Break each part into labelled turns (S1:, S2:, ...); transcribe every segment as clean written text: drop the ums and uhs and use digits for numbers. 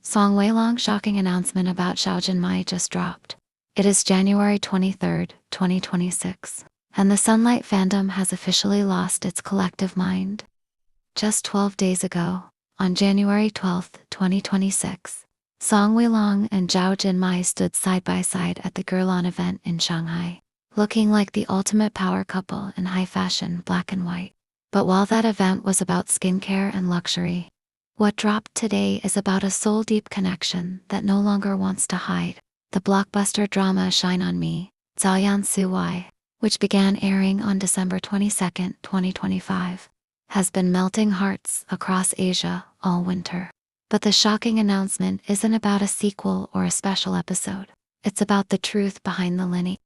S1: Song WeiLong shocking announcement about Zhao Jinmai just dropped. It is January 23rd, 2026, and the Sunlight fandom has officially lost its collective mind. Just 12 days ago, on January 12th, 2026, Song WeiLong and Zhao Jinmai stood side by side at the Gerlon event in Shanghai, looking like the ultimate power couple in high fashion black and white. But while that event was about skincare and luxury, what dropped today is about a soul-deep connection that no longer wants to hide. The blockbuster drama Shine on Me, Zhao, which began airing on December 22nd, 2025, has been melting hearts across Asia all winter. But the shocking announcement isn't about a sequel or a special episode. It's about the truth behind the lineage.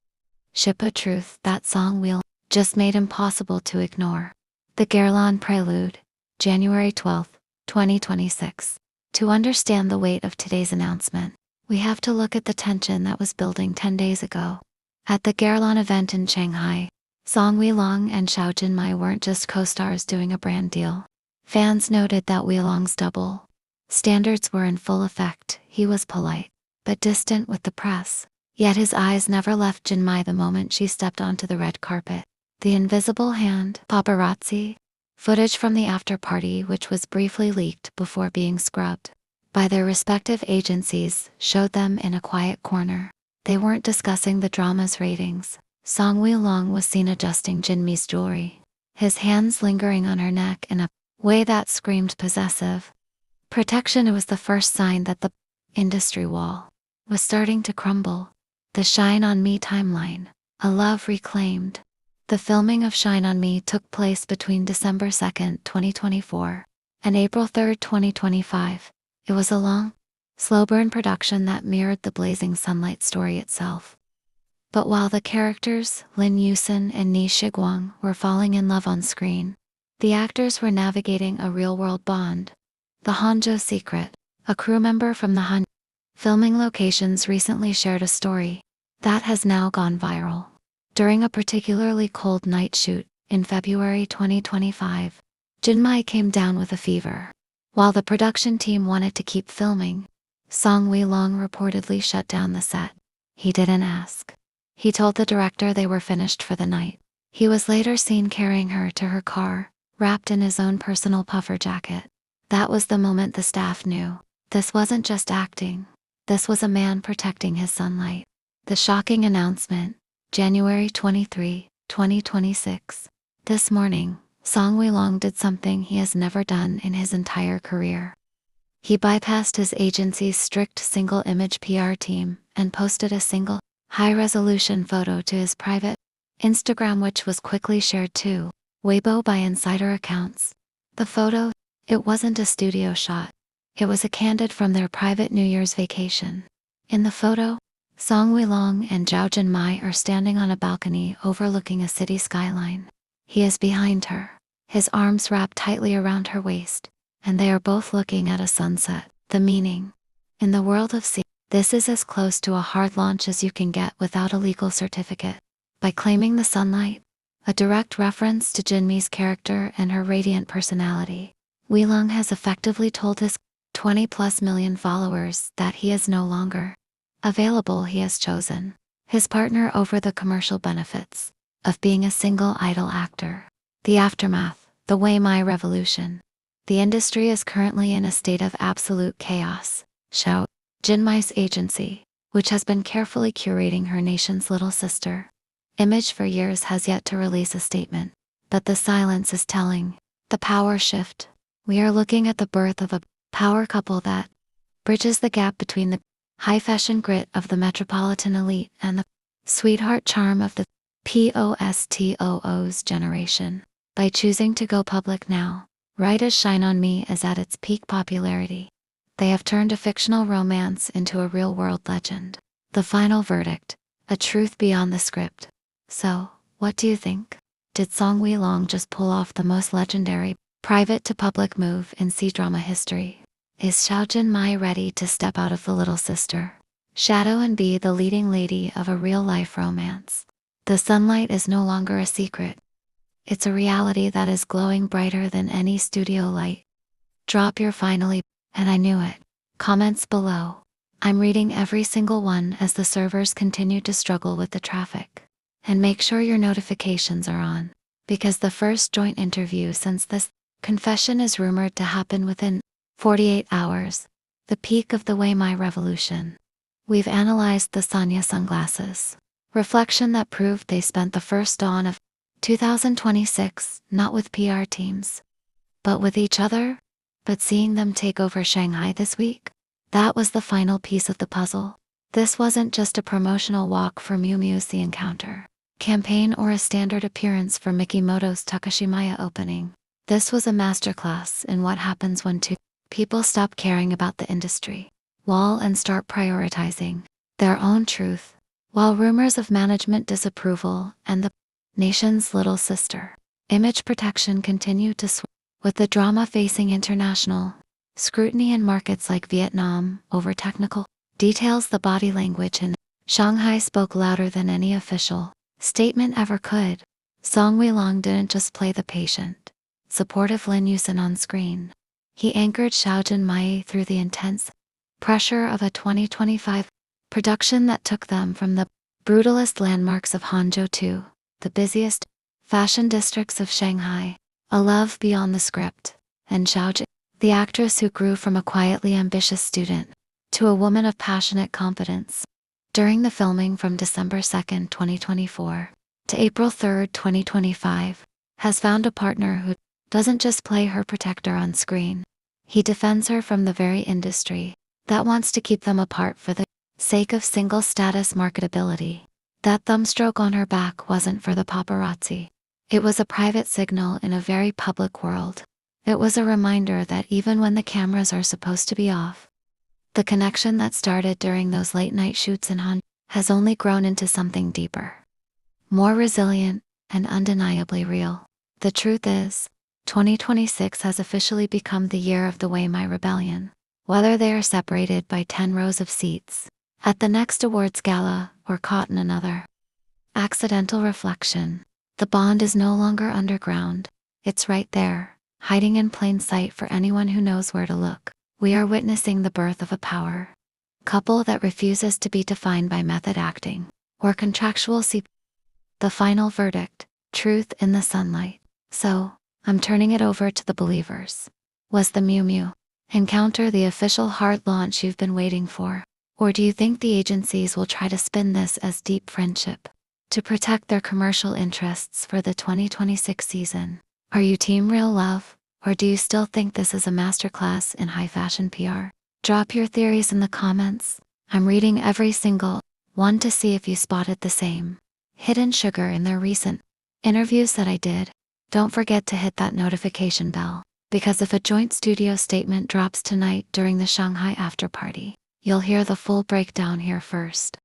S1: Ship a truth that Song WeiLong just made impossible to ignore. The Gerlon Prelude, January 12th, 2026. To understand the weight of today's announcement, we have to look at the tension that was building 10 days ago. At the Gerlon event in Shanghai, Song WeiLong and Zhao Jinmai weren't just co-stars doing a brand deal. Fans noted that WeiLong's double standards were in full effect. He was polite, but distant with the press. Yet his eyes never left Jinmai the moment she stepped onto the red carpet. The Invisible Hand paparazzi footage from the after party, which was briefly leaked before being scrubbed by their respective agencies, showed them in a quiet corner. They weren't discussing the drama's ratings. Song WeiLong was seen adjusting Jinmai's jewelry, his hands lingering on her neck in a way that screamed possessive protection. It was the first sign that the industry wall was starting to crumble. The Shine on Me timeline, a love reclaimed. The filming of Shine on Me took place between December 2nd, 2024, and April 3rd, 2025. It was a long, slow-burn production that mirrored the blazing sunlight story itself. But while the characters, Lin Yusen and Ni Shiguang, were falling in love on screen, the actors were navigating a real-world bond. The Hangzhou Secret, a crew member from the Han filming locations, recently shared a story that has now gone viral. During a particularly cold night shoot in February 2025, Jinmai came down with a fever. While the production team wanted to keep filming, Song WeiLong reportedly shut down the set. He didn't ask. He told the director they were finished for the night. He was later seen carrying her to her car, wrapped in his own personal puffer jacket. That was the moment the staff knew. This wasn't just acting. This was a man protecting his sunlight. The shocking announcement, January 23, 2026. This morning, Song WeiLong did something he has never done in his entire career. He bypassed his agency's strict single-image PR team and posted a single, high-resolution photo to his private Instagram, which was quickly shared to Weibo by insider accounts. The photo, it wasn't a studio shot. It was a candid from their private New Year's vacation. In the photo, Song WeiLong and Zhao Jinmai are standing on a balcony overlooking a city skyline. He is behind her, his arms wrapped tightly around her waist, and they are both looking at a sunset. The meaning. In the world of sea, this is as close to a hard launch as you can get without a legal certificate. By claiming the sunlight, a direct reference to Jinmai's character and her radiant personality, WeiLong has effectively told his 20+ million followers that he is no longer available. He has chosen his partner over the commercial benefits of being a single idol actor. The aftermath, the Jinmai revolution. The industry is currently in a state of absolute chaos. Zhao Jinmai's agency, which has been carefully curating her nation's little sister image for years, has yet to release a statement. But the silence is telling. The power shift. We are looking at the birth of a power couple that bridges the gap between the high fashion grit of the metropolitan elite and the sweetheart charm of the postoo's generation. By choosing to go public now, right as Shine on Me is at its peak popularity, they have turned a fictional romance into a real-world legend. The final verdict, a truth beyond the script. So, what do you think? Did Song WeiLong just pull off the most legendary private-to-public move in C-drama history? Is Zhao Jinmai ready to step out of the little sister shadow and be the leading lady of a real-life romance? The sunlight is no longer a secret. It's a reality that is glowing brighter than any studio light. Drop your finally, and I knew it. Comments below. I'm reading every single one as the servers continue to struggle with the traffic. And make sure your notifications are on, because the first joint interview since this confession is rumored to happen within 48 hours, the peak of the WeiMai revolution. We've analyzed the Sanya sunglasses. Reflection that proved they spent the first dawn of 2026 not with PR teams, but with each other. But seeing them take over Shanghai this week, that was the final piece of the puzzle. This wasn't just a promotional walk for Miu Miu's The Encounter campaign or a standard appearance for Mikimoto's Takashimaya opening. This was a masterclass in what happens when two people stop caring about the industry wall and start prioritizing their own truth. While rumors of management disapproval and the nation's little sister image protection continue to swirl, with the drama facing international scrutiny in markets like Vietnam over technical details, the body language in Shanghai spoke louder than any official statement ever could. Song WeiLong didn't just play the patient, supportive Lin Yusen on screen. He anchored Zhao Jinmai through the intense pressure of a 2025 production that took them from the brutalist landmarks of Hangzhou to the busiest fashion districts of Shanghai. A love beyond the script, and Zhao Jinmai, the actress who grew from a quietly ambitious student to a woman of passionate competence. During the filming from December 2, 2024 to April 3, 2025, has found a partner who doesn't just play her protector on screen. He defends her from the very industry that wants to keep them apart for the sake of single status marketability. That thumbstroke on her back wasn't for the paparazzi. It was a private signal in a very public world. It was a reminder that even when the cameras are supposed to be off, the connection that started during those late-night shoots in Hangzhou has only grown into something deeper, more resilient, and undeniably real. The truth is, 2026 has officially become the year of the WeiMai rebellion. Whether they are separated by 10 rows of seats at the next awards gala or caught in another accidental reflection, the bond is no longer underground. It's right there, hiding in plain sight for anyone who knows where to look. We are witnessing the birth of a power couple that refuses to be defined by method acting or contractual the final verdict, truth in the sunlight. So, I'm turning it over to the believers. Was the Miu Miu encounter the official hard launch you've been waiting for? Or do you think the agencies will try to spin this as deep friendship to protect their commercial interests for the 2026 season? Are you team real love, or do you still think this is a masterclass in high fashion PR? Drop your theories in the comments. I'm reading every single one to see if you spotted the same hidden sugar in their recent interviews that I did. Don't forget to hit that notification bell, because if a joint studio statement drops tonight during the Shanghai after party, you'll hear the full breakdown here first.